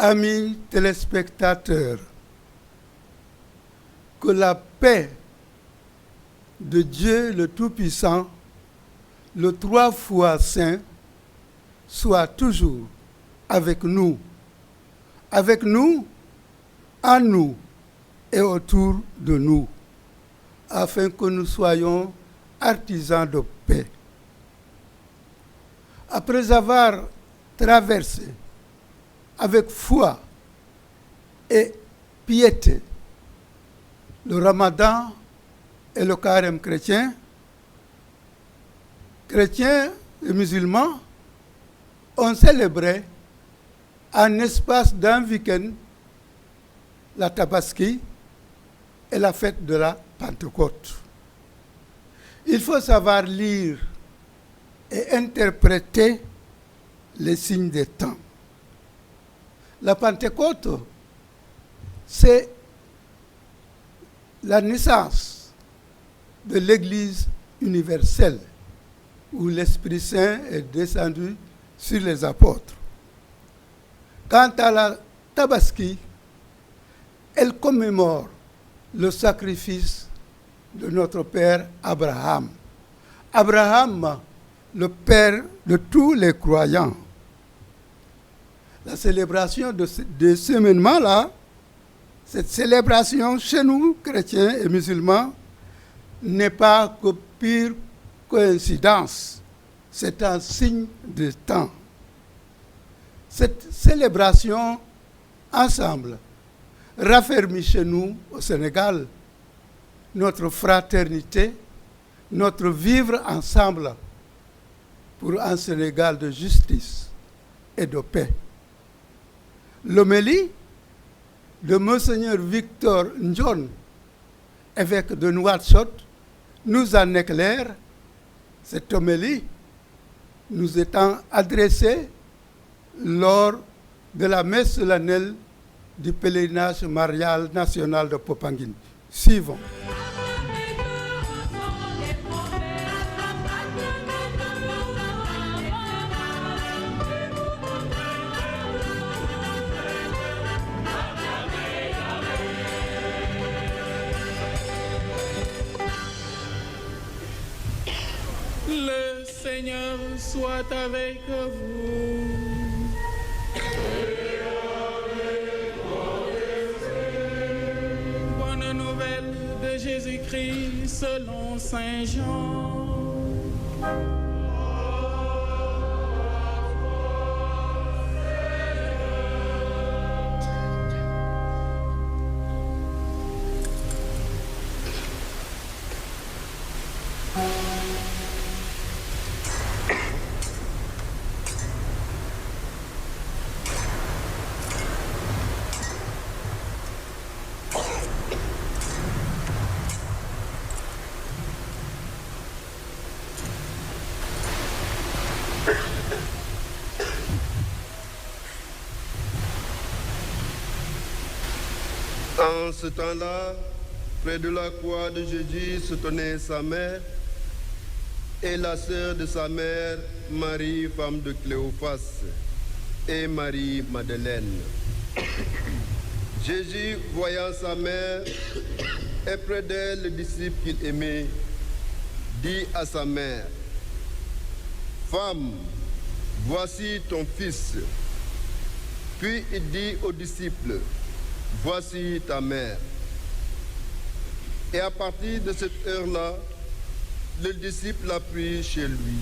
Amis téléspectateurs, que la paix de Dieu le Tout-Puissant, le 3 fois Saint, soit toujours avec nous, en nous et autour de nous, afin que nous soyons artisans de paix. Après avoir traversé avec foi et piété le Ramadan et le carême chrétien, chrétiens et musulmans ont célébré en espace d'un week-end la Tabaski et la fête de la Pentecôte. Il faut savoir lire et interpréter les signes des temps. La Pentecôte, c'est la naissance de l'Église universelle, où l'Esprit Saint est descendu sur les apôtres. Quant à la Tabaski, elle commémore le sacrifice de notre père Abraham. Abraham, le père de tous les croyants. La célébration de ce événement-là, cette célébration chez nous, chrétiens et musulmans, n'est pas que pure coïncidence. C'est un signe de temps. Cette célébration, ensemble, raffermit chez nous, au Sénégal, notre fraternité, notre vivre ensemble pour un Sénégal de justice et de paix. L'homélie de Monseigneur Victor Ndione, évêque de Nouakchott, nous en éclaire. Cette homélie nous étant adressée lors de la messe solennelle du pèlerinage marial national de Popenguine. Suivons. Le Seigneur soit avec vous. Bonne nouvelle de Jésus-Christ selon Saint Jean. En ce temps-là, près de la croix de Jésus se tenait sa mère et la sœur de sa mère, Marie, femme de Cléophas, et Marie-Madeleine. Jésus, voyant sa mère et près d'elle le disciple qu'il aimait, dit à sa mère, « Femme, voici ton fils. » Puis il dit aux disciples, « Voici ta mère. » Et à partir de cette heure-là, le disciple l'a pris chez lui.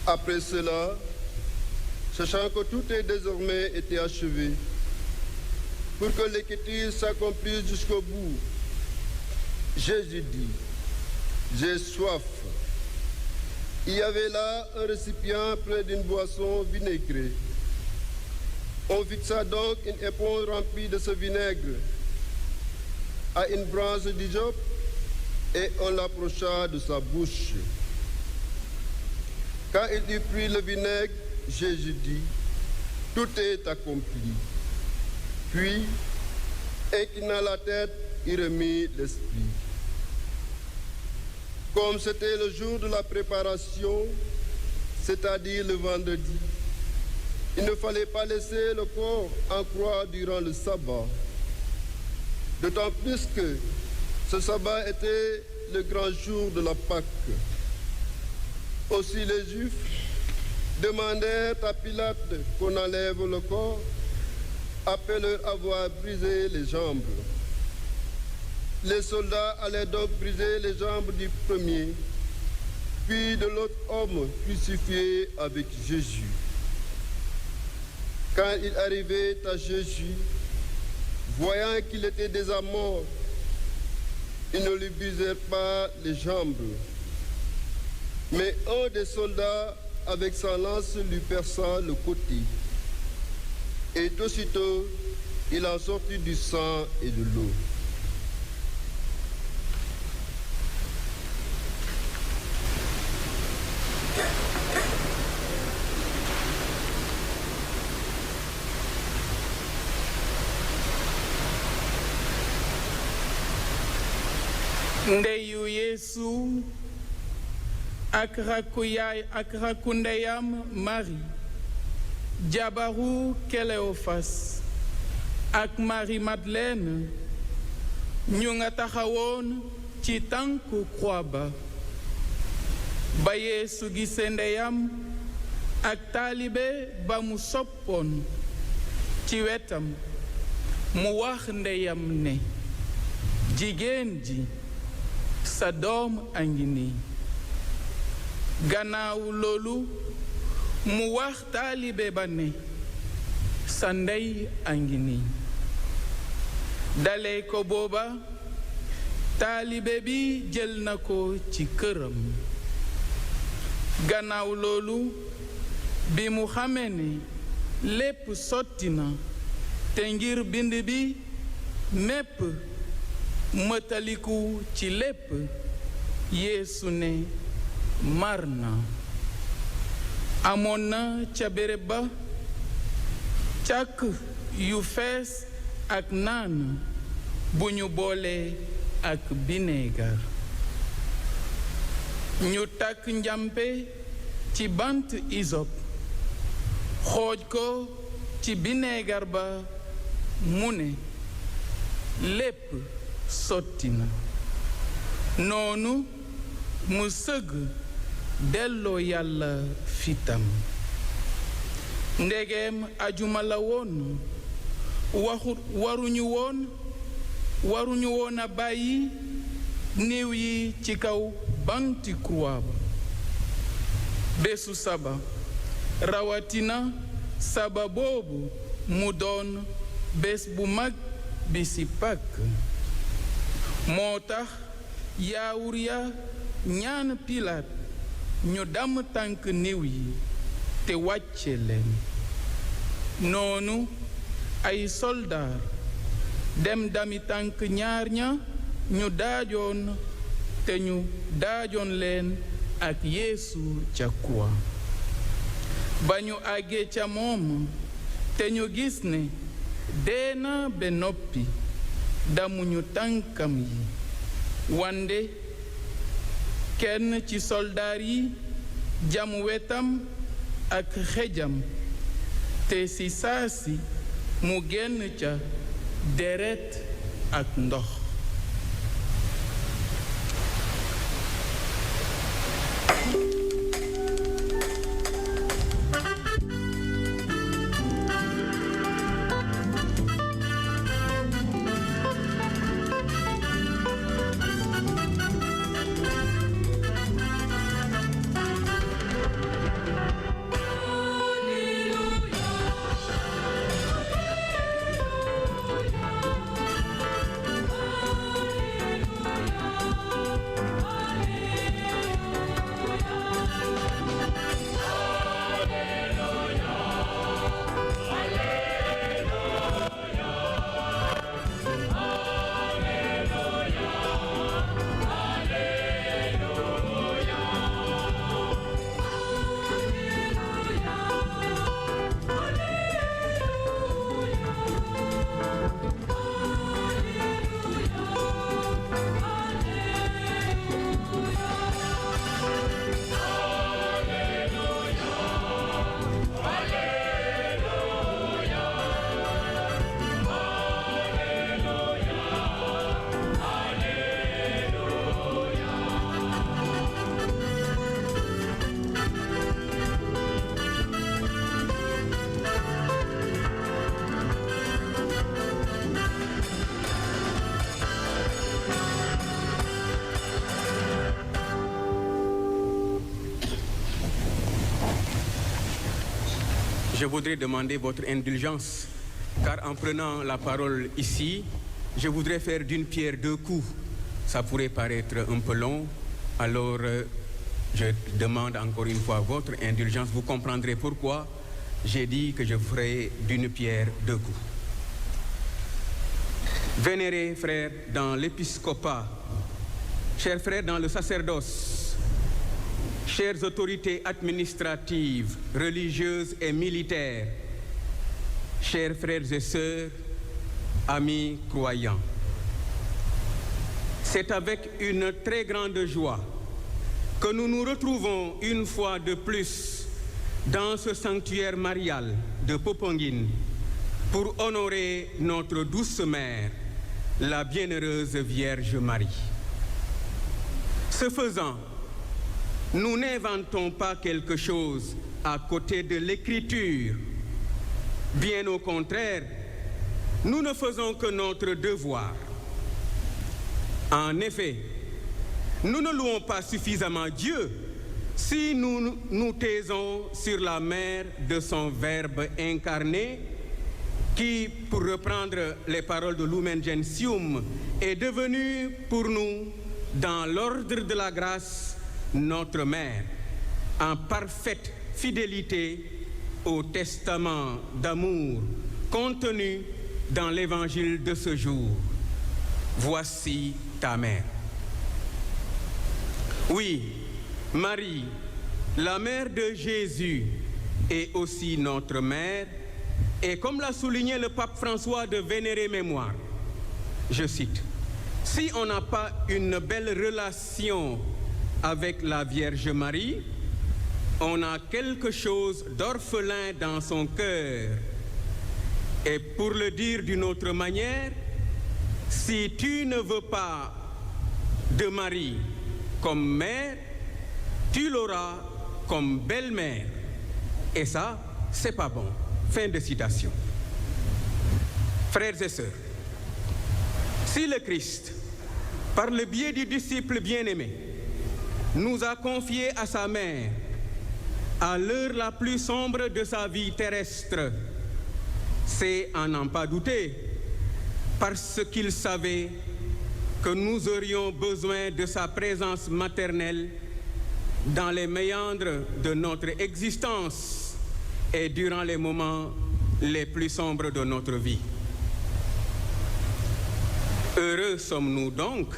Après cela, sachant que tout est désormais été achevé, pour que l'écriture s'accomplisse jusqu'au bout, Jésus dit, « J'ai soif. » Il y avait là un récipient près d'une boisson vinaigrée. On fixa donc une éponge remplie de ce vinaigre à une branche d'hysope et on l'approcha de sa bouche. Quand il eut pris le vinaigre, Jésus dit, « Tout est accompli. » Puis, inclinant la tête, il remit l'esprit. Comme c'était le jour de la préparation, c'est-à-dire le vendredi, il ne fallait pas laisser le corps en croix durant le sabbat. D'autant plus que ce sabbat était le grand jour de la Pâque. Aussi les Juifs demandèrent à Pilate qu'on enlève le corps après leur avoir brisé les jambes. Les soldats allaient donc briser les jambes du premier, puis de l'autre homme crucifié avec Jésus. Quand il arrivait à Jésus, voyant qu'il était déjà mort, ils ne lui brisèrent pas les jambes. Mais un des soldats, avec sa lance, lui perça le côté. Et aussitôt, il en sortit du sang et de l'eau. ndeyu Yesu ak rakku yaay ak rakku ndeyam Marie jabaru Cléophas ak Marie Madeleine ñu nga taxawoon ci tànku croix ba Yesu gisee ndeyam ak taalibe ba mu soppoon ci wetam mu wax ndeyam ne jigéen ji sa doom a ngi nii gannaaw loolu mu wax taalibe ba ne sa ndey a ngi nii dalee ko booba taalibe bi jël na ko ci këram gannaaw loolu bi mu xamee ne lépp sotti na te ngir bind bi mépp mëtaliku ci lépp Yeesu ne mar na amoon na ca béréb ba càkk yu fees ak naan bu ñu boole ak bineegar ñu takk njàmpe ci bant isop xooj ko ci bineegar ba mu ne lépp sotti na noonu mu sëgg delloo Yàlla fitam ndegeem ajuma la woon waruñu woon a bàyyi néew yi ci kaw banti croix ba bésu saba rawatina saba boobu mu doon bés bu mag bi ci Pâques moo tax yaawur ya ñaan Pilaat ñu damm tànk néew yi te wàcce leen noonu ay soldaar dem dami tànk ñaar ña ñu daajoon te ñu daajoon leen ak Yeesu ca croix ba ñu àggee ca moom te ñu gis ne dee na ba noppi damuñu tànkam yi wande kenn ci soldaar yi jamu wetam ak xejam te ci saasi mu génn ca deret ak ndox je voudrais demander votre indulgence, car en prenant la parole ici, je voudrais faire d'une pierre deux coups. Ça pourrait paraître un peu long, alors je demande encore une fois votre indulgence. Vous comprendrez pourquoi j'ai dit que je ferai d'une pierre deux coups. Vénérés frères dans l'épiscopat, chers frères dans le sacerdoce, chères autorités administratives, religieuses et militaires, chers frères et sœurs, amis croyants, c'est avec une très grande joie que nous nous retrouvons une fois de plus dans ce sanctuaire marial de Popenguine pour honorer notre douce mère, la bienheureuse Vierge Marie. Ce faisant, nous n'inventons pas quelque chose à côté de l'Écriture. Bien au contraire, nous ne faisons que notre devoir. En effet, nous ne louons pas suffisamment Dieu si nous nous taisons sur la mer de son Verbe incarné qui, pour reprendre les paroles de Lumen Gentium, est devenu pour nous, dans l'ordre de la grâce, notre mère, en parfaite fidélité au testament d'amour contenu dans l'évangile de ce jour. Voici ta mère. Oui, Marie, la mère de Jésus, est aussi notre mère, et comme l'a souligné le pape François de vénérée mémoire, je cite, « Si on n'a pas une belle relation avec la Vierge Marie, on a quelque chose d'orphelin dans son cœur. Et pour le dire d'une autre manière, si tu ne veux pas de Marie comme mère, tu l'auras comme belle-mère. Et ça, c'est pas bon. » Fin de citation. Frères et sœurs, si le Christ, par le biais du disciple bien-aimé, nous a confié à sa mère, à l'heure la plus sombre de sa vie terrestre, c'est à n'en pas douter, parce qu'il savait que nous aurions besoin de sa présence maternelle dans les méandres de notre existence et durant les moments les plus sombres de notre vie. Heureux sommes-nous donc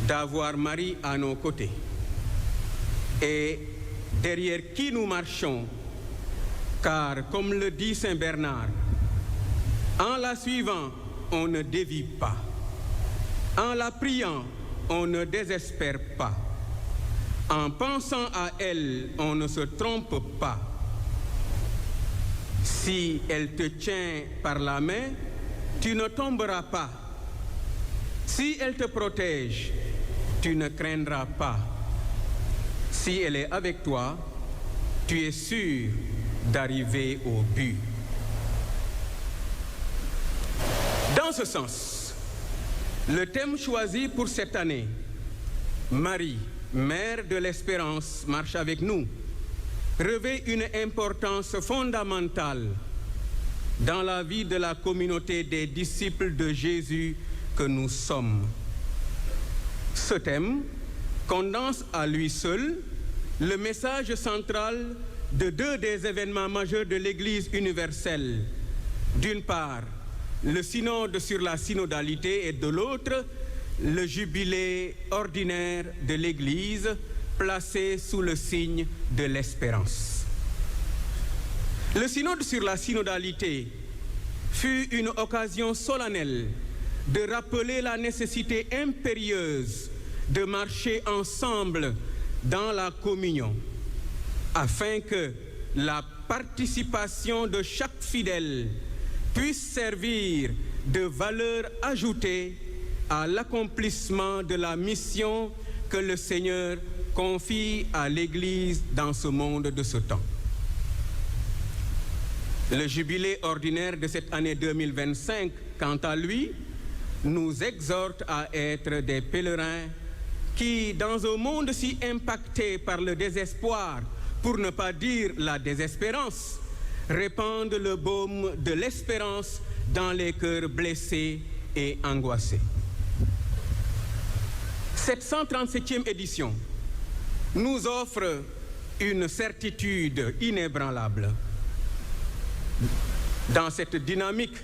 d'avoir Marie à nos côtés et derrière qui nous marchons, car comme le dit Saint Bernard, en la suivant, on ne dévie pas. En la priant, on ne désespère pas. En pensant à elle, on ne se trompe pas. Si elle te tient par la main, tu ne tomberas pas. Si elle te protège, tu ne craindras pas. Si elle est avec toi, tu es sûr d'arriver au but. Dans ce sens, le thème choisi pour cette année, Marie, Mère de l'Espérance, marche avec nous, revêt une importance fondamentale dans la vie de la communauté des disciples de Jésus que nous sommes. Ce thème condense à lui seul le message central de deux des événements majeurs de l'Église universelle. D'une part, le synode sur la synodalité et de l'autre, le jubilé ordinaire de l'Église placé sous le signe de l'espérance. Le synode sur la synodalité fut une occasion solennelle de rappeler la nécessité impérieuse de marcher ensemble dans la communion, afin que la participation de chaque fidèle puisse servir de valeur ajoutée à l'accomplissement de la mission que le Seigneur confie à l'Église dans ce monde de ce temps. Le jubilé ordinaire de cette année 2025, quant à lui, nous exhorte à être des pèlerins qui, dans un monde si impacté par le désespoir, pour ne pas dire la désespérance, répandent le baume de l'espérance dans les cœurs blessés et angoissés. Cette 137e édition nous offre une certitude inébranlable. Dans cette dynamique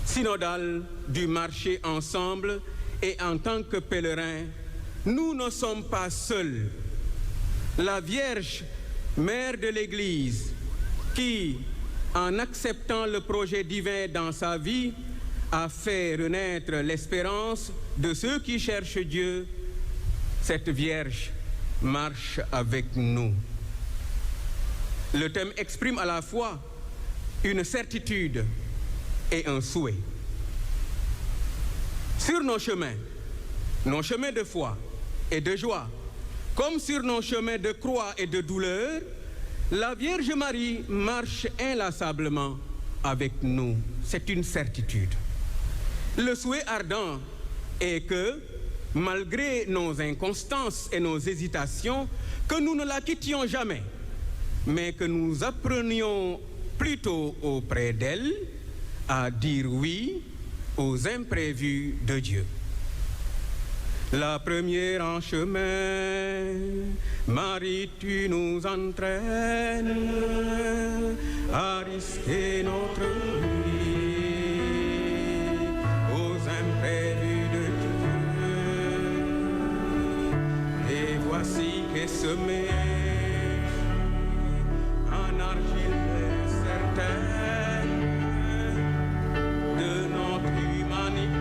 synodale du marcher ensemble et en tant que pèlerins, nous ne sommes pas seuls. La Vierge, mère de l'Église, qui, en acceptant le projet divin dans sa vie, a fait renaître l'espérance de ceux qui cherchent Dieu, cette Vierge marche avec nous. Le thème exprime à la fois une certitude et un souhait. Sur nos chemins de foi et de joie, comme sur nos chemins de croix et de douleur, la Vierge Marie marche inlassablement avec nous. C'est une certitude. Le souhait ardent est que, malgré nos inconstances et nos hésitations, que nous ne la quittions jamais, mais que nous apprenions plutôt auprès d'elle à dire oui aux imprévus de Dieu. La première en chemin, Marie, tu nous entraînes à risquer notre vie aux imprévus de Dieu. Et voici qu'est semé en argile certaine de notre humanité.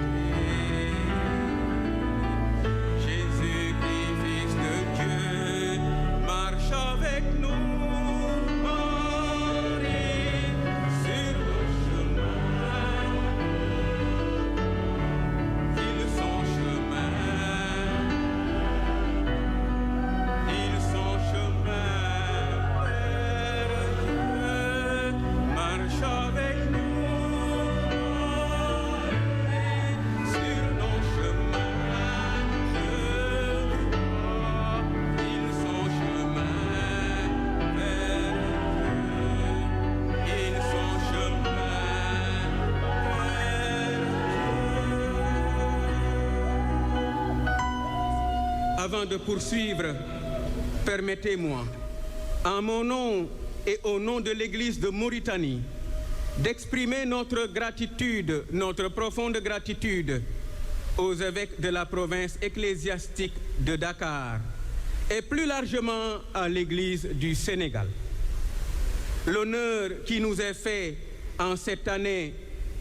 Avant de poursuivre, permettez-moi, en mon nom et au nom de l'Église de Mauritanie, d'exprimer notre gratitude, notre profonde gratitude aux évêques de la province ecclésiastique de Dakar et plus largement à l'Église du Sénégal. L'honneur qui nous est fait en cette année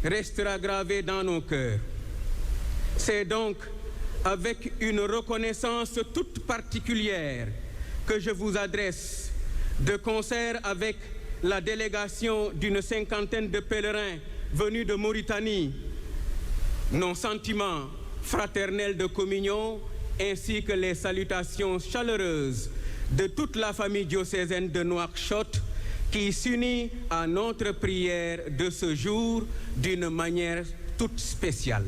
restera gravé dans nos cœurs. C'est donc avec une reconnaissance toute particulière que je vous adresse, de concert avec la délégation d'une 50aine de pèlerins venus de Mauritanie, nos sentiments fraternels de communion ainsi que les salutations chaleureuses de toute la famille diocésaine de Nouakchott qui s'unit à notre prière de ce jour d'une manière toute spéciale.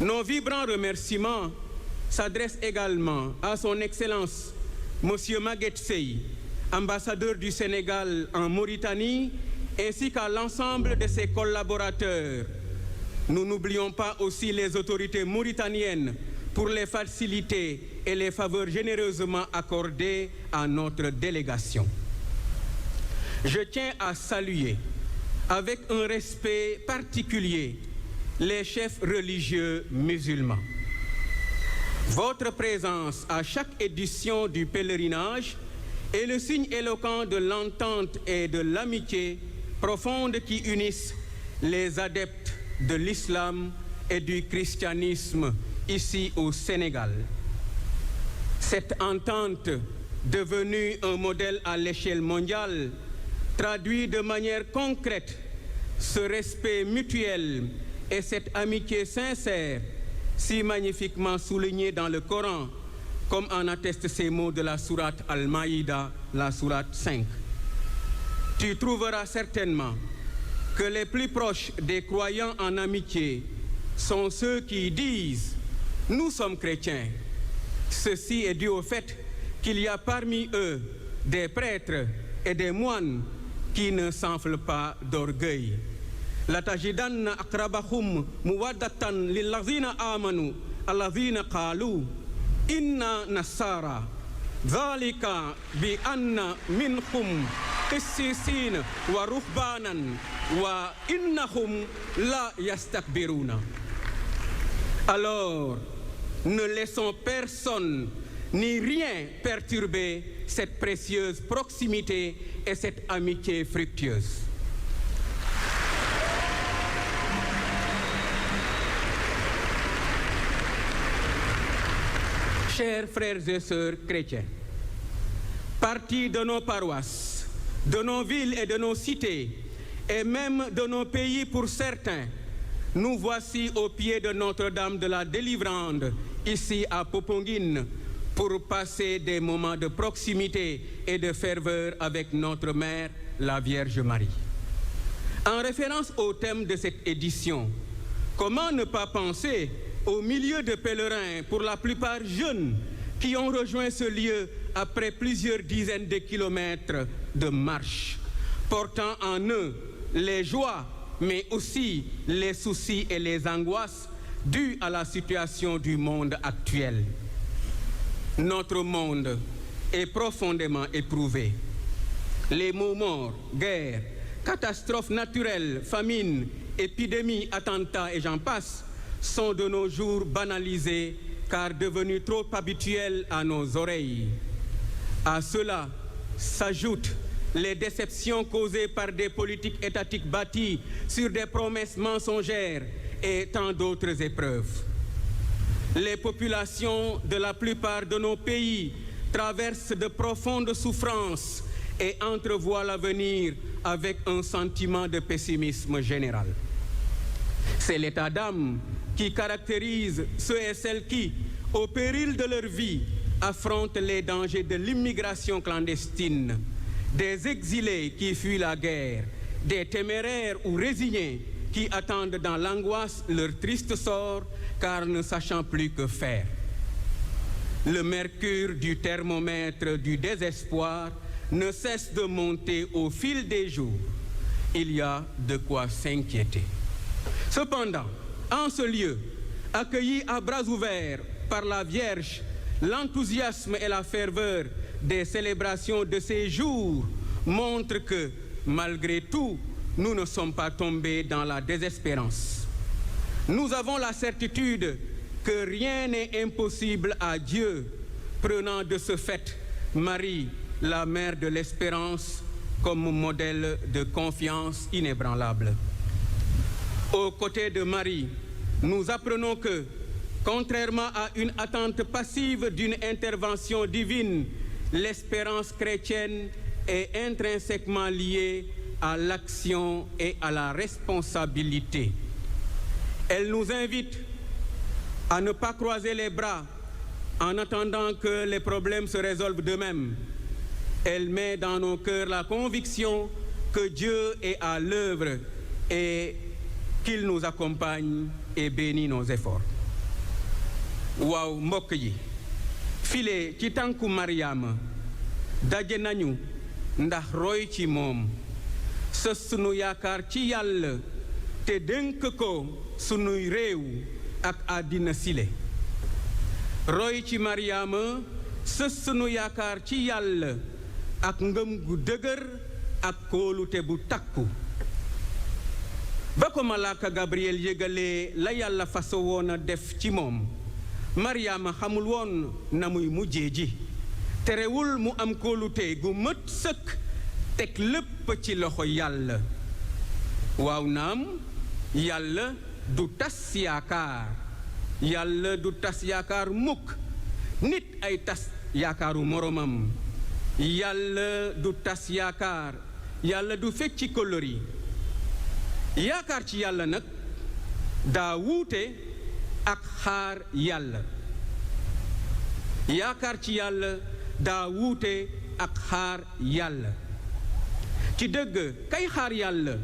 Nos vibrants remerciements s'adressent également à son Excellence, Monsieur Maguette Sey, ambassadeur du Sénégal en Mauritanie, ainsi qu'à l'ensemble de ses collaborateurs. Nous n'oublions pas aussi les autorités mauritaniennes pour les facilités et les faveurs généreusement accordées à notre délégation. Je tiens à saluer avec un respect particulier les chefs religieux musulmans. Votre présence à chaque édition du pèlerinage est le signe éloquent de l'entente et de l'amitié profonde qui unissent les adeptes de l'islam et du christianisme ici au Sénégal. Cette entente, devenue un modèle à l'échelle mondiale, traduit de manière concrète ce respect mutuel et cette amitié sincère, si magnifiquement soulignée dans le Coran, comme en attestent ces mots de la sourate Al-Maïda, la sourate 5. Tu trouveras certainement que les plus proches des croyants en amitié sont ceux qui disent « Nous sommes chrétiens ». Ceci est dû au fait qu'il y a parmi eux des prêtres et des moines qui ne s'enflent pas d'orgueil. La tajidanna aqrabahum muwaddatan lillazina amanu allazina qalu inna nasara dhalika bi anna minhum qissisin wa ruhbanan wa innahum la yastakbiruna. Alors, ne laissons personne ni rien perturber cette précieuse proximité et cette amitié fructueuse. Chers frères et sœurs chrétiens, partis de nos paroisses, de nos villes et de nos cités, et même de nos pays pour certains, nous voici au pied de Notre-Dame de la Délivrande, ici à Popenguine, pour passer des moments de proximité et de ferveur avec notre Mère, la Vierge Marie. En référence au thème de cette édition, comment ne pas penser au milieu de pèlerins, pour la plupart jeunes, qui ont rejoint ce lieu après plusieurs dizaines de kilomètres de marche, portant en eux les joies, mais aussi les soucis et les angoisses dues à la situation du monde actuel. Notre monde est profondément éprouvé. Les maux morts, guerres, catastrophes naturelles, famines, épidémies, attentats et j'en passe sont de nos jours banalisés car devenus trop habituels à nos oreilles. À cela s'ajoutent les déceptions causées par des politiques étatiques bâties sur des promesses mensongères et tant d'autres épreuves. Les populations de la plupart de nos pays traversent de profondes souffrances et entrevoient l'avenir avec un sentiment de pessimisme général. C'est l'état d'âme qui caractérise ceux et celles qui, au péril de leur vie, affrontent les dangers de l'immigration clandestine, des exilés qui fuient la guerre, des téméraires ou résignés qui attendent dans l'angoisse leur triste sort car ne sachant plus que faire. Le mercure du thermomètre du désespoir ne cesse de monter au fil des jours. Il y a de quoi s'inquiéter. Cependant, en ce lieu, accueillis à bras ouverts par la Vierge, l'enthousiasme et la ferveur des célébrations de ces jours montrent que, malgré tout, nous ne sommes pas tombés dans la désespérance. Nous avons la certitude que rien n'est impossible à Dieu, prenant de ce fait Marie, la mère de l'espérance, comme modèle de confiance inébranlable. Aux côtés de Marie, nous apprenons que, contrairement à une attente passive d'une intervention divine, l'espérance chrétienne est intrinsèquement liée à l'action et à la responsabilité. Elle nous invite à ne pas croiser les bras en attendant que les problèmes se résolvent d'eux-mêmes. Elle met dans nos cœurs la conviction que Dieu est à l'œuvre et qu'il nous accompagne et bénit nos efforts. waaw mbokk yi file ci tànku Mariama daje nañu ndax roy ci moom sës sunu yaakaar ci Yàlla te dénk ko sunuy réew ak àddina sile. Roy ci Mariama sës sunu yaakaar ci Yàlla ak ngëm gu dëgër ak kóolute bu takku. Ba ko malaaka Gabriel yëgalee la Yàlla faso woon a def ci moom, Mariama xamul woon na muy mujjee ji, terewul mu am kóolute gu mët sëkk teg lépp ci loxo Yàlla. Waaw naam, Yàlla du tas yaakaar, Yàlla du tas yaakaar mukk, nit ay tas yaakaaru moromam. Yàlla du tas yaakaar, Yàlla du fecci kolori. Yaakaar ci Yàlla nag daa wuute ak xaar Yàlla. Yaakaar ci Yàlla daa wuute ak xaar Yàlla. Ci dëgg kay xaar Yàlla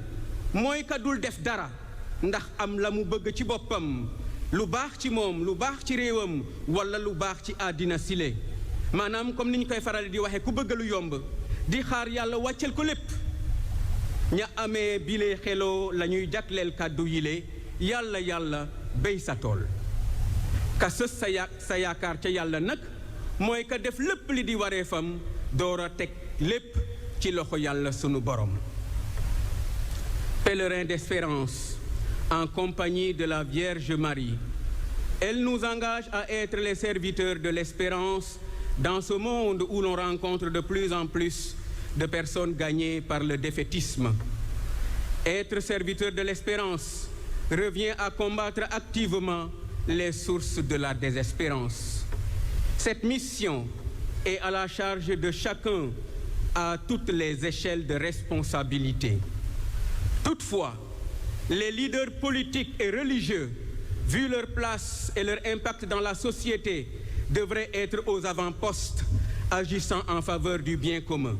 mooy ka dul def dara ndax am la mu bëgg ci boppam, lu baax ci moom, lu baax ci réewam walla lu baax ci àddina sile. Maanaam comme ni ñu koy faral di waxe ku bëgg lu yomb di xaar yàlla wàccel ko lépp ña amee bile xeloo la ñuy jagleel kàddu yile yàlla béy sa tool ka sës sa yaakaar ca yàlla nag mooy ka def lépp li di wareefam door a teg lépp ci loxo yàlla sunu borom. Pèlerins d'espérance en compagnie de la Vierge Marie, elle nous engage à être les serviteurs de l'espérance dans ce monde où l'on rencontre de plus en plus de personnes gagnées par le défaitisme. Être serviteur de l'espérance revient à combattre activement les sources de la désespérance. Cette mission est à la charge de chacun à toutes les échelles de responsabilité. Toutefois, les leaders politiques et religieux, vu leur place et leur impact dans la société, devraient être aux avant-postes, agissant en faveur du bien commun.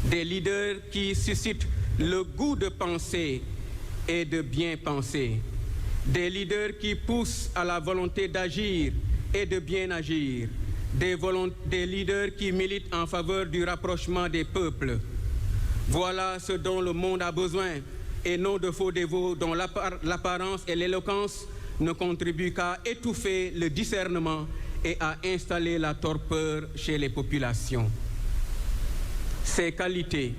Des leaders qui suscitent le goût de penser et de bien penser. Des leaders qui poussent à la volonté d'agir et de bien agir. Des leaders qui militent en faveur du rapprochement des peuples. Voilà ce dont le monde a besoin, et non de faux dévots dont l'apparence et l'éloquence ne contribuent qu'à étouffer le discernement et à installer la torpeur chez les populations. Ces qualités,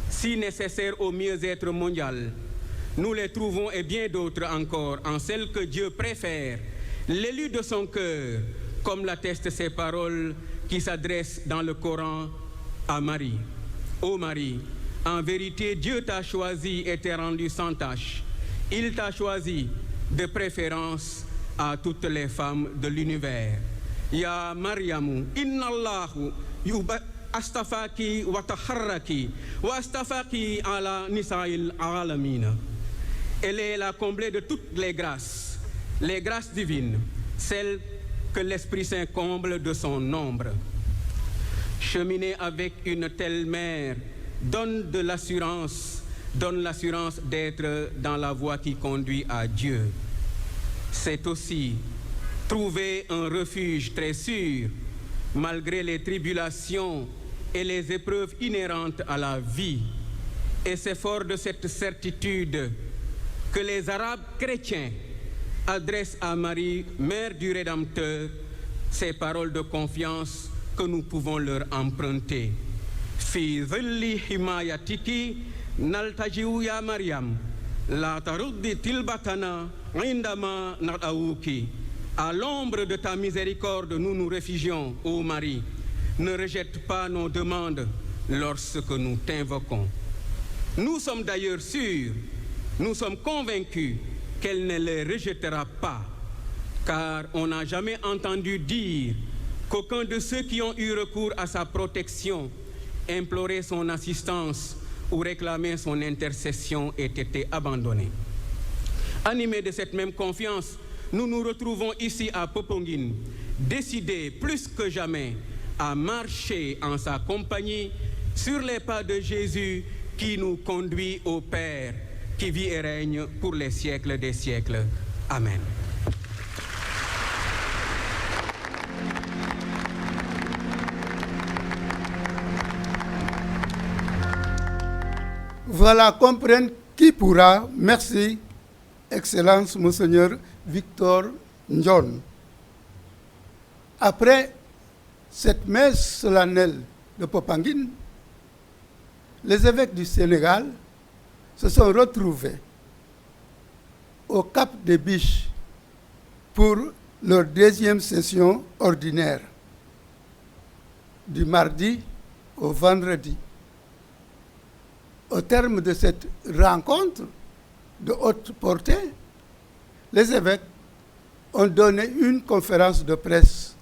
si nécessaires au mieux-être mondial, nous les trouvons et bien d'autres encore en celles que Dieu préfère, l'élu de son cœur, comme l'attestent ces paroles qui s'adressent dans le Coran à Marie. Ô Marie, en vérité, Dieu t'a choisi et t'est rendu sans tache. Il t'a choisi de préférence à toutes les femmes de l'univers. Ya Mariamu, inna Allahu astafaki wa taharraki wa astafaki ala nisa'il alamina. Elle est la comblée de toutes les grâces divines, celles que l'Esprit Saint comble de son nombre. Cheminer avec une telle mère donne l'assurance d'être dans la voie qui conduit à Dieu. C'est aussi trouver un refuge très sûr, malgré les tribulations et les épreuves inhérentes à la vie. Et c'est fort de cette certitude que les Arabes chrétiens adressent à Marie, mère du Rédempteur, ces paroles de confiance que nous pouvons leur emprunter. Fi dhilli himayatiki naltajiu ya Mariam, la taruddi tilbatana indama nadawuki. À l'ombre de ta miséricorde, nous nous réfugions, ô Marie. Ne rejette pas nos demandes lorsque nous t'invoquons. Nous sommes d'ailleurs sûrs, nous sommes convaincus qu'elle ne les rejettera pas, car on n'a jamais entendu dire qu'aucun de ceux qui ont eu recours à sa protection, implorer son assistance ou réclamer son intercession ait été abandonné. Animés de cette même confiance, nous nous retrouvons ici à Popenguine, décidés plus que jamais à marcher en sa compagnie sur les pas de Jésus qui nous conduit au Père, qui vit et règne pour les siècles des siècles. Amen. Voilà, comprendre qui pourra. Merci, Excellence, Monseigneur Victor Ndion. Après cette messe solennelle de Popenguine, les évêques du Sénégal se sont retrouvés au Cap des Biches pour leur deuxième session ordinaire, du mardi au vendredi. Au terme de cette rencontre de haute portée, les évêques ont donné une conférence de presse.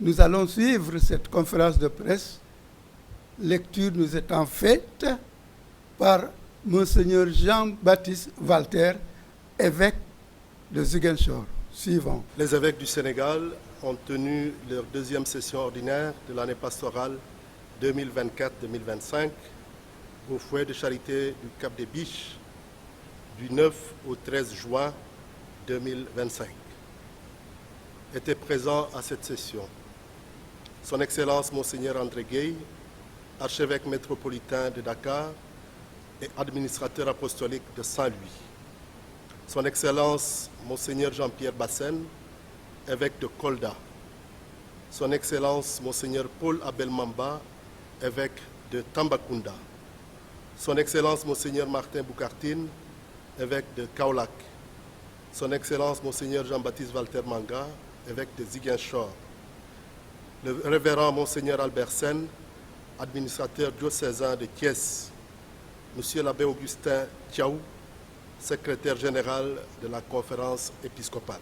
Nous allons suivre cette conférence de presse, lecture nous étant faite par Monseigneur Jean-Baptiste Walter, évêque de Ziguinchor. Suivant. Les évêques du Sénégal ont tenu leur deuxième session ordinaire de l'année pastorale 2024-2025 au foyer de charité du Cap des Biches du 9 au 13 juin 2025. Étaient présents à cette session Son Excellence Monseigneur André Gueye, archevêque métropolitain de Dakar et administrateur apostolique de Saint-Louis. Son Excellence, Monseigneur Jean-Pierre Bassène, évêque de Kolda. Son Excellence, Monseigneur Paul Abel Mamba, évêque de Tambacounda. Son Excellence, Monseigneur Martin Boukartine, évêque de Kaolack. Son Excellence, Monseigneur Jean-Baptiste Walter Manga, évêque de Ziguinchor. Le révérend Monseigneur Albert Sen, administrateur diocésain de Thiès. Monsieur l'abbé Augustin Thiaou, secrétaire général de la conférence épiscopale.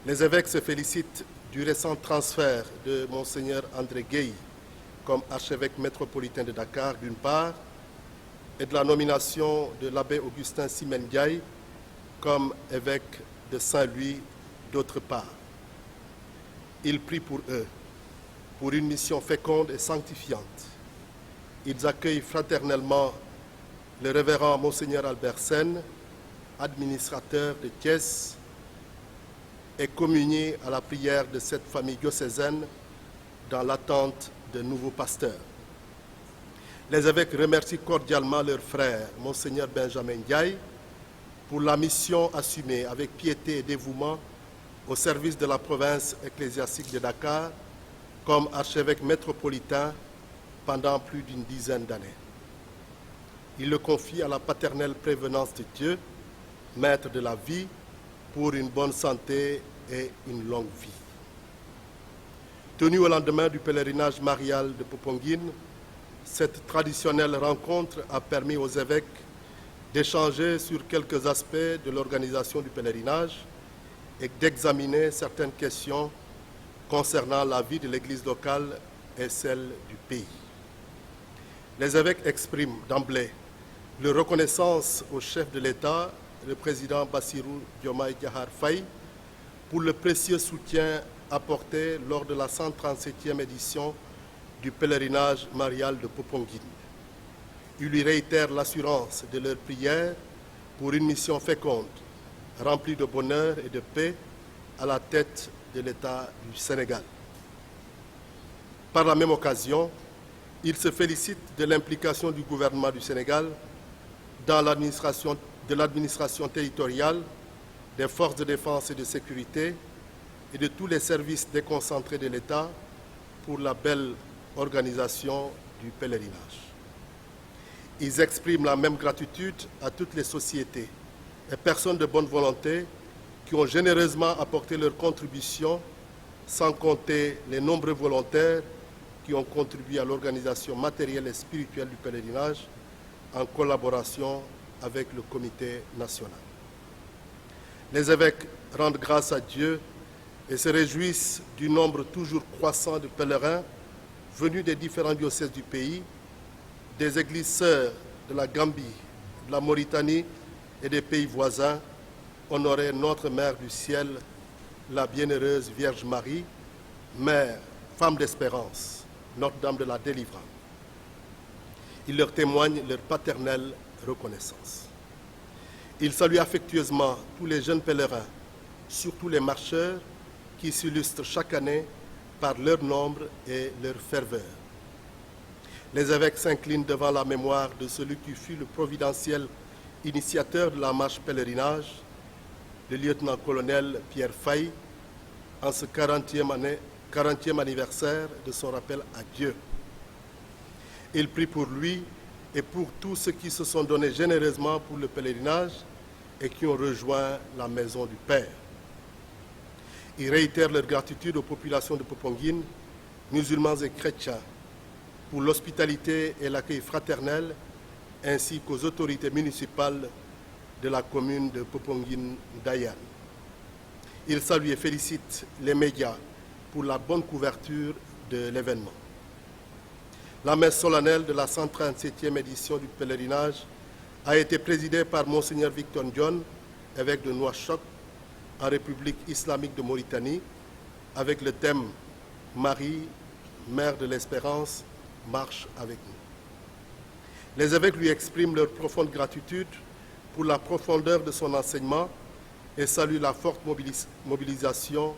Les évêques se félicitent du récent transfert de Monseigneur André Gueye comme archevêque métropolitain de Dakar, d'une part, et de la nomination de l'abbé Augustin Simen Ndiaye comme évêque de Saint-Louis, d'autre part. Ils prient pour eux, pour une mission féconde et sanctifiante. Ils accueillent fraternellement le révérend Monseigneur Albert Sen, administrateur de Thiès, et communient à la prière de cette famille diocésaine dans l'attente de nouveaux pasteurs. Les évêques remercient cordialement leur frère, Monseigneur Benjamin Ndiaye, pour la mission assumée avec piété et dévouement au service de la province ecclésiastique de Dakar comme archevêque métropolitain pendant plus d'une dizaine d'années. Il le confie à la paternelle prévenance de Dieu, maître de la vie, pour une bonne santé et une longue vie. Tenue au lendemain du pèlerinage marial de Popenguine, cette traditionnelle rencontre a permis aux évêques d'échanger sur quelques aspects de l'organisation du pèlerinage et d'examiner certaines questions concernant la vie de l'Église locale et celle du pays. Les évêques expriment d'emblée leur reconnaissance au chef de l'État, le président Bassirou Diomaye Diakhar Faye, pour le précieux soutien apporté lors de la 137e édition du pèlerinage marial de Popenguine. Ils lui réitèrent l'assurance de leur prière pour une mission féconde, remplie de bonheur et de paix à la tête de l'État du Sénégal. Par la même occasion, ils se félicitent de l'implication du gouvernement du Sénégal dans l'administration territoriale, des forces de défense et de sécurité et de tous les services déconcentrés de l'État pour la belle organisation du pèlerinage. Ils expriment la même gratitude à toutes les sociétés et personnes de bonne volonté qui ont généreusement apporté leur contribution, sans compter les nombreux volontaires qui ont contribué à l'organisation matérielle et spirituelle du pèlerinage en collaboration avec le comité national. Les évêques rendent grâce à Dieu et se réjouissent du nombre toujours croissant de pèlerins venus des différents diocèses du pays, des églises sœurs de la Gambie, de la Mauritanie et des pays voisins, honorer notre Mère du ciel, la bienheureuse Vierge Marie, Mère, femme d'espérance, Notre-Dame de la délivrance. Ils leur témoignent leur paternelle reconnaissance. Ils saluent affectueusement tous les jeunes pèlerins, surtout les marcheurs, qui s'illustrent chaque année par leur nombre et leur ferveur. Les évêques s'inclinent devant la mémoire de celui qui fut le providentiel initiateur de la marche pèlerinage, le lieutenant-colonel Pierre Faye, en ce 40e anniversaire de son rappel à Dieu. Ils prient pour lui et pour tous ceux qui se sont donnés généreusement pour le pèlerinage et qui ont rejoint la maison du Père. Ils réitèrent leur gratitude aux populations de Popenguine, musulmans et chrétiens, pour l'hospitalité et l'accueil fraternel, ainsi qu'aux autorités municipales de la commune de Popenguine-Dayan. Ils saluent et félicitent les médias pour la bonne couverture de l'événement. La messe solennelle de la 137e édition du pèlerinage a été présidée par Monseigneur Victor Ndione, évêque de Nouakchott, en République islamique de Mauritanie, avec le thème « Marie, Mère de l'Espérance, marche avec nous ». Les évêques lui expriment leur profonde gratitude pour la profondeur de son enseignement et saluent la forte mobilisation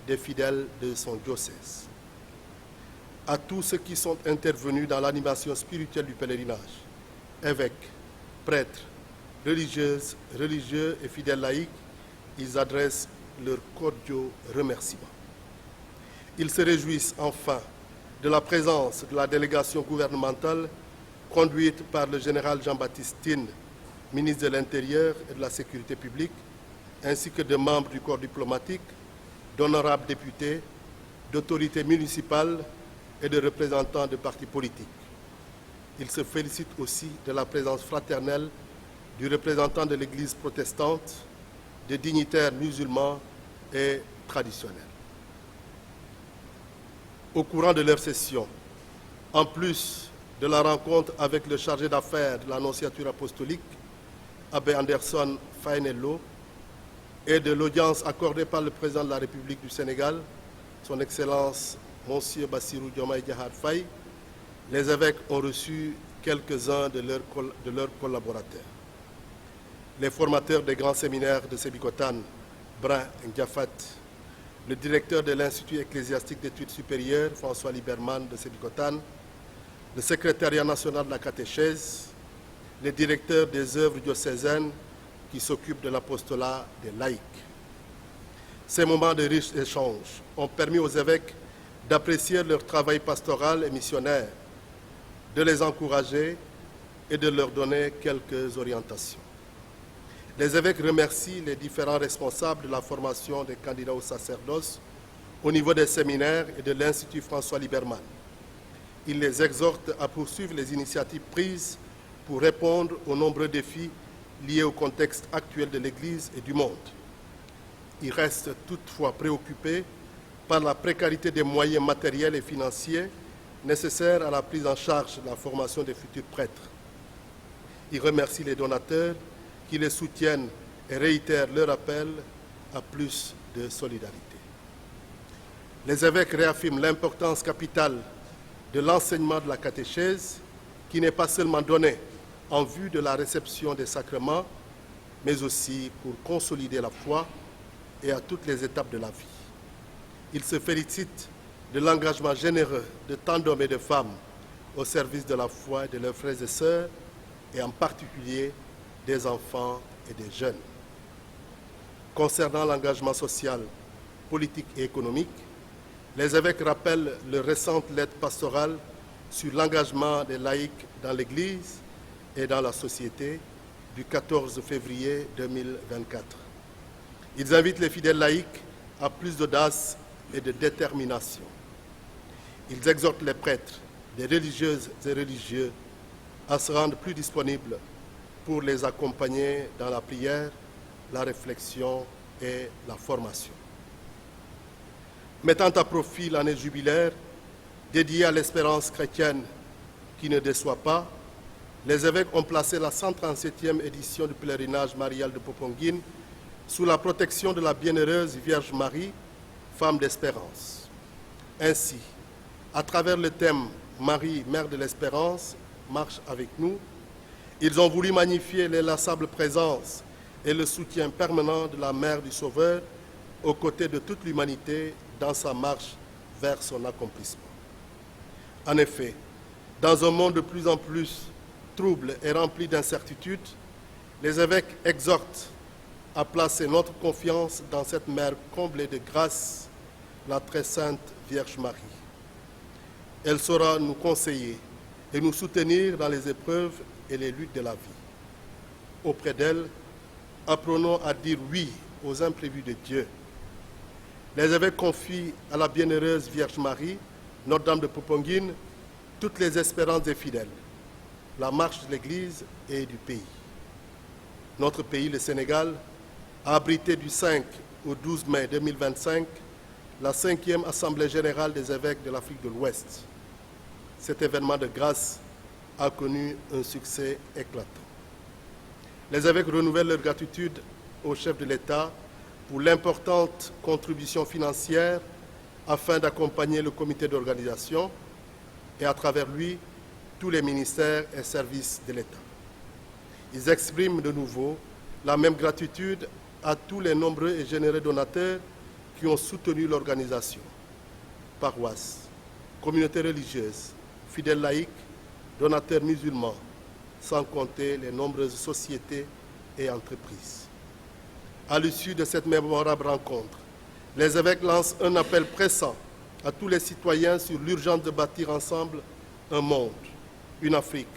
des fidèles de son diocèse. à tous ceux qui sont intervenus dans l'animation spirituelle du pèlerinage, évêques, prêtres, religieuses, religieux et fidèles laïcs, ils adressent leurs cordiaux remerciements. Ils se réjouissent enfin de la présence de la délégation gouvernementale conduite par le général Jean-Baptiste Tine, ministre de l'Intérieur et de la Sécurité publique, ainsi que de membres du corps diplomatique, d'honorables députés, d'autorités municipales et de représentants de partis politiques. Ils se félicitent aussi de la présence fraternelle du représentant de l'Église protestante, des dignitaires musulmans et traditionnels. Au courant de leur session, en plus de la rencontre avec le chargé d'affaires de l'Annonciature apostolique, Abbé Anderson Faenello, et de l'audience accordée par le président de la République du Sénégal, son Excellence Monsieur Bassirou Diomaye Diakhar Faye, les évêques ont reçu quelques-uns de leurs collaborateurs. Les formateurs des grands séminaires de Sébikotane, Brin Ndiafat, le directeur de l'Institut ecclésiastique d'études supérieures, François Liberman de Sébikotane, le secrétariat national de la catéchèse, les directeurs des œuvres diocésaines qui s'occupent de l'apostolat des laïcs. Ces moments de riches échanges ont permis aux évêques d'apprécier leur travail pastoral et missionnaire, de les encourager et de leur donner quelques orientations. Les évêques remercient les différents responsables de la formation des candidats au sacerdoce au niveau des séminaires et de l'Institut François Liberman. Ils les exhortent à poursuivre les initiatives prises pour répondre aux nombreux défis liés au contexte actuel de l'Église et du monde. Ils restent toutefois préoccupés par la précarité des moyens matériels et financiers nécessaires à la prise en charge de la formation des futurs prêtres. Ils remercient les donateurs qui les soutiennent et réitèrent leur appel à plus de solidarité. Les évêques réaffirment l'importance capitale de l'enseignement de la catéchèse qui n'est pas seulement donné en vue de la réception des sacrements, mais aussi pour consolider la foi et à toutes les étapes de la vie. Ils se félicitent de l'engagement généreux de tant d'hommes et de femmes au service de la foi et de leurs frères et sœurs, et en particulier des enfants et des jeunes. Concernant l'engagement social, politique et économique, les évêques rappellent leur récente lettre pastorale sur l'engagement des laïcs dans l'Église et dans la société du 14 février 2024. Ils invitent les fidèles laïcs à plus d'audace et de détermination. Ils exhortent les prêtres, les religieuses et religieux à se rendre plus disponibles pour les accompagner dans la prière, la réflexion et la formation. Mettant à profit l'année jubilaire dédiée à l'espérance chrétienne qui ne déçoit pas, les évêques ont placé la 137e édition du pèlerinage marial de Popenguine sous la protection de la bienheureuse Vierge Marie, femme d'espérance. Ainsi, à travers le thème « Marie, Mère de l'Espérance, marche avec nous », ils ont voulu magnifier l'inlassable présence et le soutien permanent de la Mère du Sauveur aux côtés de toute l'humanité dans sa marche vers son accomplissement. En effet, dans un monde de plus en plus trouble et rempli d'incertitudes, les évêques exhortent à placer notre confiance dans cette Mère comblée de grâce, la très sainte Vierge Marie. Elle saura nous conseiller et nous soutenir dans les épreuves et les luttes de la vie. Auprès d'elle, apprenons à dire oui aux imprévus de Dieu. Les évêques confient à la bienheureuse Vierge Marie, Notre-Dame de Popenguine, toutes les espérances des fidèles, la marche de l'Église et du pays. Notre pays, le Sénégal, a abrité du 5 au 12 mai 2025 la 5e Assemblée générale des évêques de l'Afrique de l'Ouest. Cet événement de grâce a connu un succès éclatant. Les évêques renouvellent leur gratitude au chef de l'État pour l'importante contribution financière afin d'accompagner le comité d'organisation et à travers lui tous les ministères et services de l'État. Ils expriment de nouveau la même gratitude à tous les nombreux et généreux donateurs qui ont soutenu l'organisation. Paroisses, communautés religieuses, fidèles laïcs, donateurs musulmans, sans compter les nombreuses sociétés et entreprises. À l'issue de cette mémorable rencontre, les évêques lancent un appel pressant à tous les citoyens sur l'urgence de bâtir ensemble un monde, une Afrique,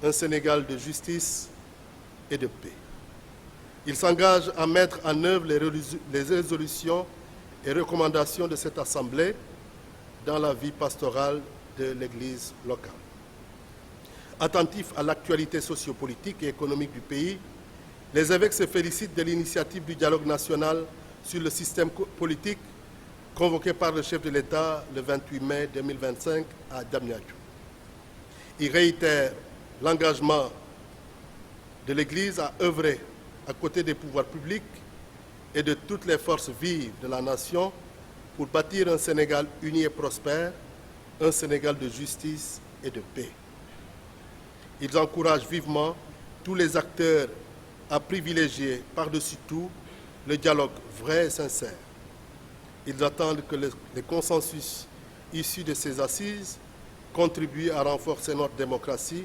un Sénégal de justice et de paix. Ils s'engagent à mettre en œuvre les résolutions et recommandations de cette Assemblée dans la vie pastorale de l'Église locale. Attentifs à l'actualité sociopolitique et économique du pays, les évêques se félicitent de l'initiative du dialogue national sur le système politique convoqué par le chef de l'État le 28 mai 2025 à Diamniadio. Ils réitèrent l'engagement de l'Église à œuvrer à côté des pouvoirs publics et de toutes les forces vives de la nation pour bâtir un Sénégal uni et prospère, un Sénégal de justice et de paix. Ils encouragent vivement tous les acteurs à privilégier par-dessus tout le dialogue vrai et sincère. Ils attendent que les consensus issus de ces assises contribuent à renforcer notre démocratie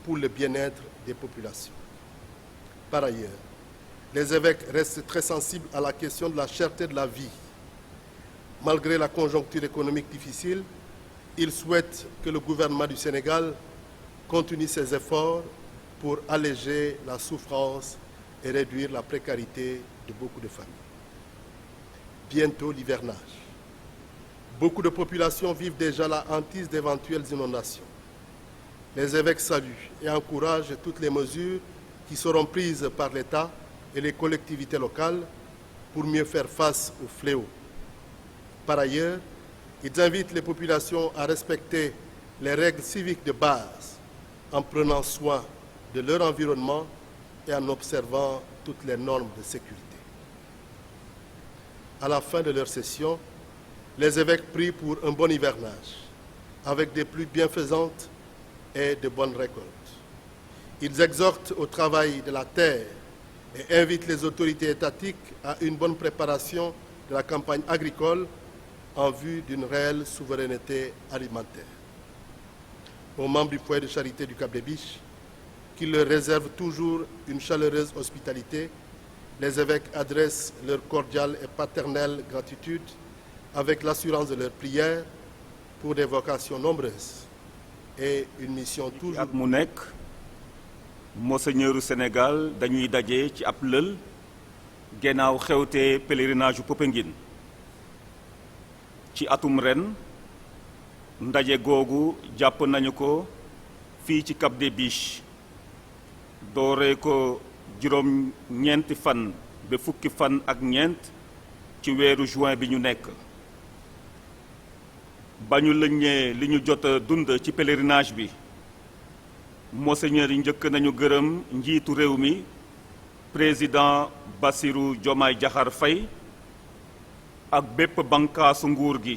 pour le bien-être des populations. Par ailleurs, les évêques restent très sensibles à la question de la cherté de la vie. Malgré la conjoncture économique difficile, ils souhaitent que le gouvernement du Sénégal continue ses efforts pour alléger la souffrance et réduire la précarité de beaucoup de familles. Bientôt l'hivernage. Beaucoup de populations vivent déjà la hantise d'éventuelles inondations. Les évêques saluent et encouragent toutes les mesures qui seront prises par l'État et les collectivités locales pour mieux faire face au fléau. Par ailleurs, ils invitent les populations à respecter les règles civiques de base en prenant soin de leur environnement et en observant toutes les normes de sécurité. À la fin de leur session, les évêques prient pour un bon hivernage, avec des pluies bienfaisantes et de bonnes récoltes. Ils exhortent au travail de la terre et invitent les autorités étatiques à une bonne préparation de la campagne agricole en vue d'une réelle souveraineté alimentaire. Aux membres du foyer de charité du Cap des Biches, qui leur réservent toujours une chaleureuse hospitalité, les évêques adressent leur cordiale et paternelle gratitude avec l'assurance de leurs prières pour des vocations nombreuses et une mission toujours... at mu nekk Monseigneur Sénégal dañuy daje ci ab lël gannaaw xewte pèlerinage Popenguine ci atum ren ndaje googu jàpp nañu ko fii ci Cap des Biches dooree ko juróom ñeenti fan ba fukki fan ak ñeent ci weeru juin bi ñu nekk ba ñu lëññee li ñu jot a dund ci pèlerinage bi Monseigneur yi njëkk nañu gërëm njiitu réew mi président Bassirou Diomaye Diakhar Faye ak bépp bànqaasu nguur gi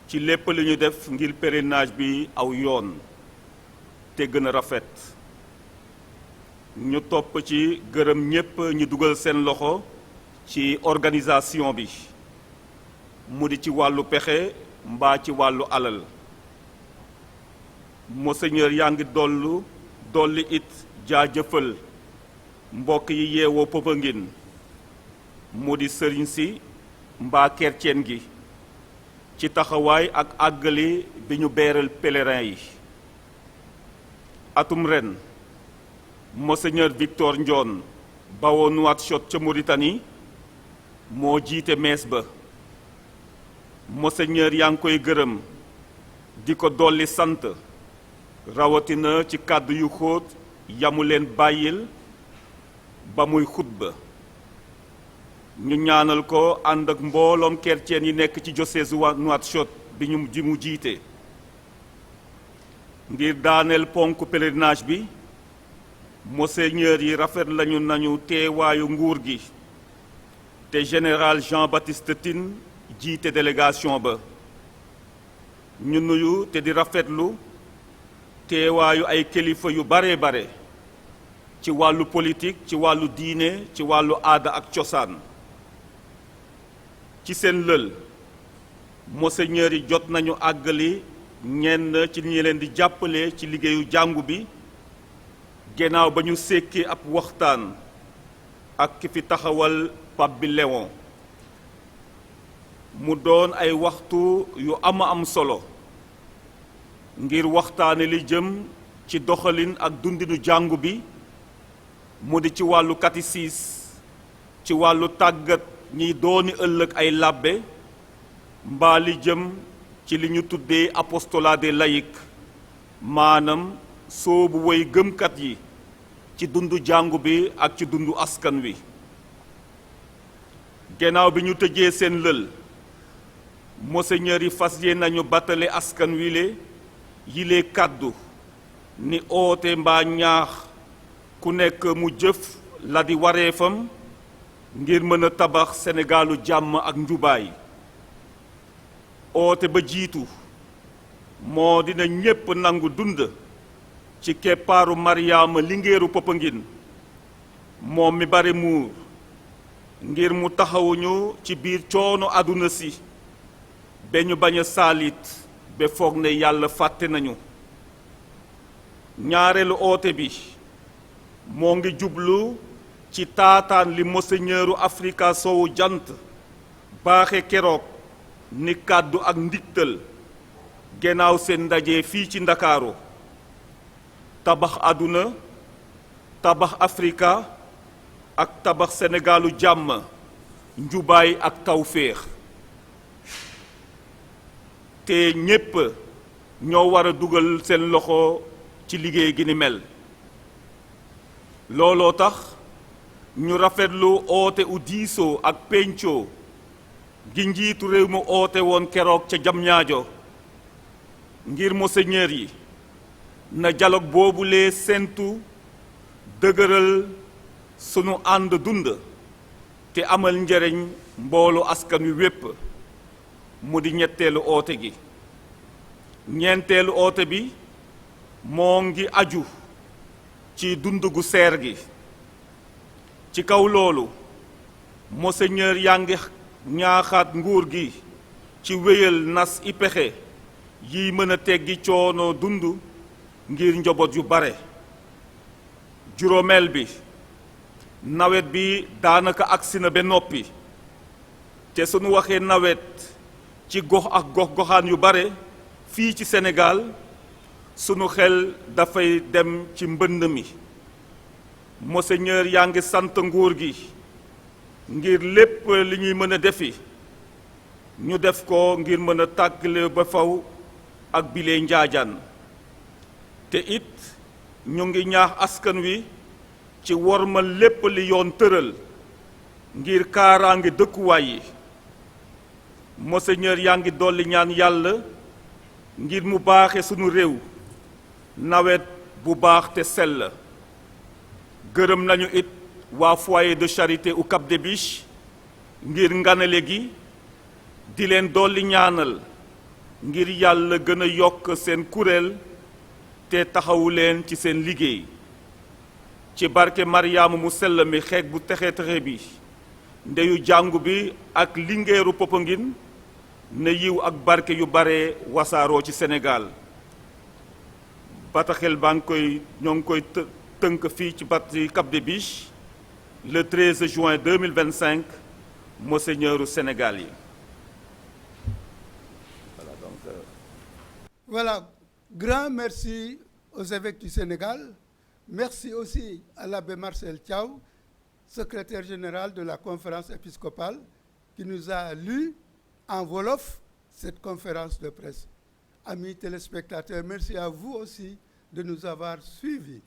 ci lépp li ñu def ngir pèlerinage bi aw yoon te gën a rafet ñu topp ci gërëm ñépp ñu dugal seen loxo ci organisation bi mu di ci wàllu pexe mbaa ci wàllu alal Monseigneur yaa ngi dolli it jaajëfal mbokk yi yeewoo Popenguine mu di sëriñ si mbaa kerceen gi ci taxawaay ak àggali bi ñu beeral pèlerin yi atum ren Monseigneur Victor Ndione bawoo Nouakchott ca Mauritanie moo jiite mees ba Monseigneur yaa ngi koy gërëm di ko dolli sant rawatina ci kàddu yu xóot yamu leen bàyyil ba muy xutba ñu ñaanal ko ànd ak mbooloom kerceen yi nekk ci diocèse Nouakchott bi ñu mu jiite ngir daaneel ponk pèlerinage bi Monseigneur yi rafet lañu nañu teewaayu nguur gi te général Jean-Baptiste Tine jiite délégation ba ñu nuyu te di rafetlu teewaayu ay kilifa yu bare ci wàllu politique ci wàllu diine ci wàllu aada ak cosaan ci seen lël monseigneur yi jot nañu àggali ñenn ci ñi leen di jàppale ci liggéeyu jàngu bi gannaaw ba ñu sékkee ab waxtaan ak ki fi taxawal Pape bi Léon mu doon ay waxtu yu am solo ngir waxtaane li jëm ci doxalin ak dundinu jàngu bi mu di ci wàllu catéchisme ci wàllu tàggat ñiy dooni ëllëg ay làbbe mbaa li jëm ci li ñu tuddee apostolat des laïcs maanaam soobu woy gëmkat yi ci dundu jàngu bi ak ci dundu askan wi gannaaw bi ñu tëjee seen lël monseigneur yi fas yéene nañu batale askan wi yile kàddu ni oote mbaa ñaax ku nekk mu jëf la di wareefam ngir mën a tabax Sénégalu jàmm ak njubaay oote ba jiitu moo dina ñépp nangu dund ci keppaaru Mariama Linguéeru Popenguine moom mi bare muur ngir mu taxawuñu ci biir coono àdduna si ba ñu bañ a saalit ba foog ne yàlla fàtte nañu ñaareelu oote bi moo ngi jublu ci taataan li monseigneuru Afrika Sowu Jant baaxe keroog ni kàddu ak ndigtal gannaaw seen ndaje fii ci Ndakaaru tabax àdduna tabax Afrika ak tabax Sénégalu jàmm njubaay ak tawféex te ñépp ñoo war a dugal seen loxo ci liggéey gi ni mel looloo tax ñu rafetlu oote u diisoo ak pencoo gi njiitu réew mu oote woon keroog ca Diamniadio ngir monseigneur yi na dialogue boobu lee sentu dëgëral sunu ànd dund te amal njëriñ mboolu askan wi wépp mu di ñetteelu oote gi ñeenteelu oote bi moo ngi aju ci dund gu seer gi ci kaw loolu monseigneur yaa ngi ñaaxaat nguur gi ci wéyal nas i pexe yi mën a teggi coono dund ngir njaboot yu bare juróomeel bi nawet bi daanaka agsi na ba noppi te sunu waxee nawet ci gox ak gox-goxaan yu bare fii ci Sénégal sunu xel dafay dem ci mbënd mi monseigneur yaa ngi sant nguur gi ngir lépp li ñuy mën a defi ñu def ko ngir mën a tàggale ba faw ak bile njaajaan te it ñu ngi ñaax askan wi ci wormal lépp li yoon tëral ngir kaaraange dëkkuwaay yi monseigneur yaa ngi dolli ñaan yàlla ngir mu baaxe sunu réew nawet bu baax te sell gërëm nañu it waa foyer de charité u Cap des Biches ngir nganale gi di leen dolli ñaanal ngir yàlla gën a yokk seen kuréel te taxawu leen ci seen liggéey ci barke Mariama mu sell mi xeet bu texe bi ndeyu jàngu bi ak Linguéeru Popenguine ne yiw ak barke yu bare wasaaroo ci Sénégal bataxel baa ngi ñoo ngi koy tënk fii ci Cap des Biches le 13 juin 2025 monseigneur Sénégal yi Voilà, grand merci aux évêques du Sénégal. Merci aussi à l'abbé Marcel Thiaw, secrétaire général de la conférence épiscopale, qui nous a lu en wolof cette conférence de presse. Amis téléspectateurs, merci à vous aussi de nous avoir suivis.